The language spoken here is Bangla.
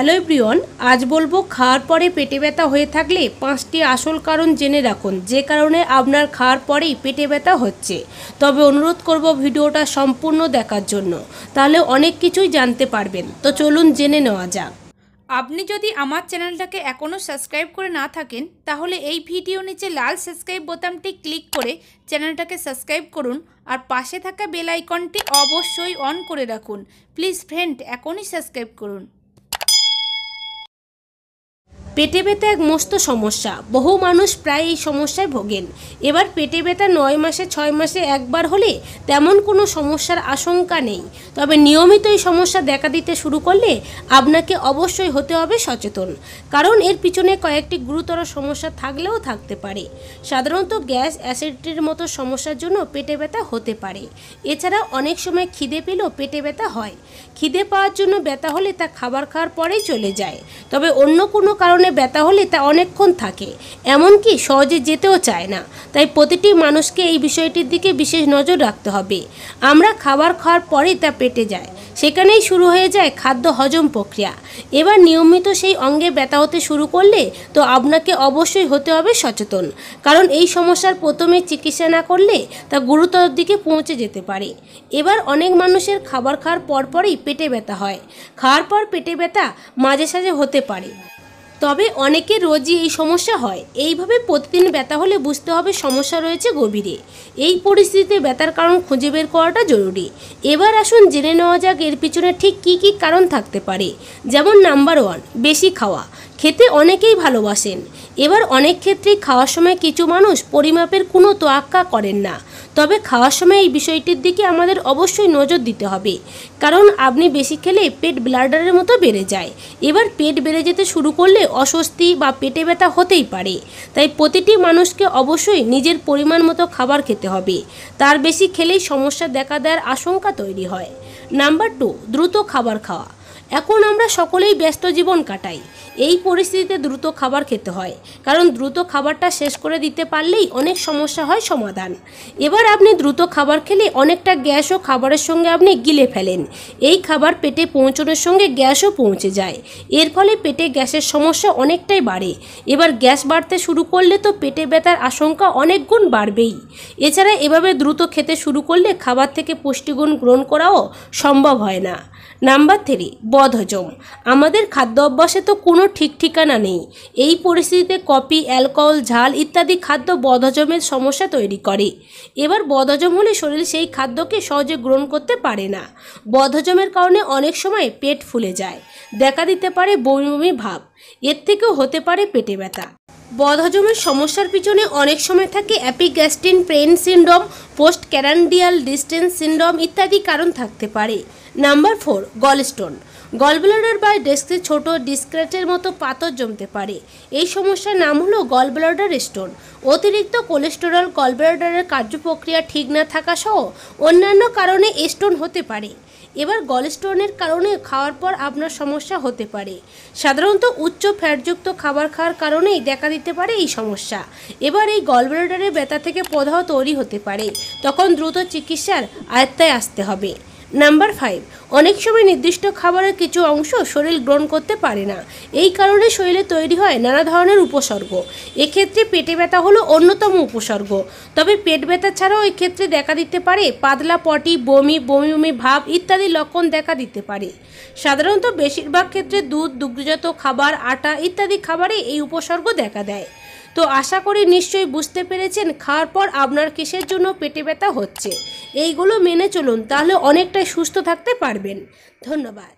হ্যালো এভরিওয়ান, আজ বলবো খাওয়ার পরে পেটে ব্যথা হয়ে থাকলে 5টি আসল কারণ জেনে রাখুন যে কারণে আপনার খাওয়ার পরেই পেটে ব্যথা হচ্ছে। তবে অনুরোধ করব ভিডিওটা সম্পূর্ণ দেখার জন্য, তাহলে অনেক কিছুই জানতে পারবেন। তো চলুন জেনে নেওয়া যাক। আপনি যদি আমার চ্যানেলটাকে এখনও সাবস্ক্রাইব করে না থাকেন তাহলে এই ভিডিও নিচে লাল সাবস্ক্রাইব বোতামটি ক্লিক করে চ্যানেলটাকে সাবস্ক্রাইব করুন আর পাশে থাকা বেল আইকনটি অবশ্যই অন করে রাখুন। প্লিজ ফ্রেন্ড, এখনই সাবস্ক্রাইব করুন। পেটে ব্যথা এক মস্ত সমস্যা, বহু মানুষ প্রায় এই সমস্যায় ভোগেন। এবার পেটে ব্যথা 9 মাসে 6 মাসে একবার হলে তেমন কোনো সমস্যার আশঙ্কা নেই, তবে নিয়মিত এই সমস্যা দেখা দিতে শুরু করলে আপনাকে অবশ্যই হতে হবে সচেতন, কারণ এর পিছনে কয়েকটি গুরুতর সমস্যা থাকলেও থাকতে পারে। সাধারণত গ্যাস, অ্যাসিডিটির মতো সমস্যার জন্য পেটে ব্যথা হতে পারে। এছাড়া অনেক সময় খিদে পেলেও পেটে ব্যথা হয়। খিদে পাওয়ার জন্য ব্যথা হলে তা খাবার খাওয়ার পরেই চলে যায়, তবে অন্য কোনো কারণে ব্যথা হলে তা অনেকক্ষণ থাকে, এমনকি সহজে যেতেও চায় না। তাই প্রতিটি মানুষকে এই বিষয়টির দিকে বিশেষ নজর রাখতে হবে। আমরা খাবার খাওয়ার পরেই তা পেটে যায়, সেখানেই শুরু হয়ে যায় খাদ্য হজম প্রক্রিয়া। এবার নিয়মিত সেই অঙ্গে ব্যথা হতে শুরু করলে তো আপনাকে অবশ্যই হতে হবে সচেতন, কারণ এই সমস্যার প্রথমে চিকিৎসা না করলে তা গুরুতর দিকে পৌঁছে যেতে পারে। এবার অনেক মানুষের খাবার খাওয়ার পরপরই পেটে ব্যথা হয়। খাওয়ার পর পেটে ব্যথা মাঝে সাঝে হতে পারে, তবে অনেকের রোজই এই সমস্যা হয়। এইভাবে প্রতিদিন ব্যথা হলে বুঝতে হবে সমস্যা রয়েছে গভীরে। এই পরিস্থিতিতে ব্যথার কারণ খুঁজে বের করাটা জরুরি। এবার আসুন জেনে নেওয়া যাক এর পিছনে ঠিক কী কী কারণ থাকতে পারে। যেমন নাম্বার 1, বেশি খাওয়া। খেতে অনেকেই ভালোবাসেন। এবার অনেক ক্ষেত্রেই খাওয়ার সময় কিছু মানুষ পরিমাপের কোনো তোয়াক্কা করেন না, তবে খাওয়ার সময় এই বিষয়টির দিকে আমাদের অবশ্যই নজর দিতে হবে, কারণ আপনি বেশি খেলে পেট ব্লাডারের মতো বেড়ে যায়। এবার পেট বেড়ে যেতে শুরু করলে অস্বস্তি বা পেটে ব্যথা হতেই পারে। তাই প্রতিটি মানুষকে অবশ্যই নিজের পরিমাণ মতো খাবার খেতে হবে, তার বেশি খেলেই সমস্যা দেখা দেওয়ার আশঙ্কা তৈরি হয়। নাম্বার 2, দ্রুত খাবার খাওয়া। এখন আমরা সকলেই ব্যস্ত জীবন কাটাই, এই পরিস্থিতিতে দ্রুত খাবার খেতে হয়, কারণ দ্রুত খাবারটা শেষ করে দিতে পারলেই অনেক সমস্যা হয় সমাধান। এবার আপনি দ্রুত খাবার খেলে অনেকটা গ্যাসও খাবারের সঙ্গে আপনি গিলে ফেলেন। এই খাবার পেটে পৌঁছানোর সঙ্গে গ্যাসও পৌঁছে যায়, এর ফলে পেটে গ্যাসের সমস্যা অনেকটাই বাড়ে। এবার গ্যাস বাড়তে শুরু করলে তো পেটে ব্যথার আশঙ্কা অনেক গুণ বাড়বেই। এছাড়া এভাবে দ্রুত খেতে শুরু করলে খাবার থেকে পুষ্টিগুণ গ্রহণ করাও সম্ভব হয় না। নাম্বার 3, বদহজম। আমাদের খাদ্য অভ্যাসে তো কোনো ঠিক ঠিকানা নেই। এই পরিস্থিতিতে কফি, অ্যালকোহল, ঝাল ইত্যাদি খাদ্য বদহজমের সমস্যা তৈরি করে। এবার বদহজম হলে শরীর সেই খাদ্যকে সহজে গ্রহণ করতে পারে না। বদহজমের কারণে অনেক সময় পেট ফুলে যায়, দেখা দিতে পারে বমি বমি ভাব, এর থেকেও হতে পারে পেটে ব্যথা। বদহজমের সমস্যার পিছনে অনেক সময় থাকে epigastric pain syndrome, postprandial distress syndrome ইত্যাদি কারণ থাকতে পারে। Number 4, gallstone. গলব্লাডার বা ডেস্কে ছোট ডিসক্রেটের মতো পাথর জমতে পারে। এই সমস্যার নাম হলো গলব্লাডার স্টোন। অতিরিক্ত কোলেস্টেরল, গলব্লাডারের কার্যপ্রক্রিয়া ঠিক না থাকা সহ অন্যান্য কারণে স্টোন হতে পারে। এবার গলস্টোনের কারণে খাওয়ার পর আপনার সমস্যা হতে পারে। সাধারণত উচ্চ ফ্যাটযুক্ত খাবার খাওয়ার কারণেই দেখা দিতে পারে এই সমস্যা। এবার এই গলব্লাডারের ব্যথা থেকে প্রদাহ তৈরি হতে পারে, তখন দ্রুত চিকিৎসার আয়ত্তায় আসতে হবে। নাম্বার 5, অনেক সময় নির্দিষ্ট খাবারের কিছু অংশ শরীর গ্রহণ করতে পারে না। এই কারণে শরীরে তৈরি হয় নানা ধরনের উপসর্গ। এক্ষেত্রে পেটে ব্যথা হলো অন্যতম উপসর্গ, তবে পেট ব্যথা ছাড়াও এক্ষেত্রে দেখা দিতে পারে পাতলা পটি, বমি, বমি বমি ভাব ইত্যাদি লক্ষণ দেখা দিতে পারে। সাধারণত বেশিরভাগ ক্ষেত্রে দুধ, দুগ্ধজাত খাবার, আটা ইত্যাদি খাবারে এই উপসর্গ দেখা দেয়। তো আশা করি নিশ্চয়ই বুঝতে পেরেছেন খাওয়ার পর আপনার কিসের জন্য পেটে ব্যথা হচ্ছে। এইগুলো মেনে চলুন, তাহলে অনেকটাই সুস্থ থাকতে পারবেন। ধন্যবাদ।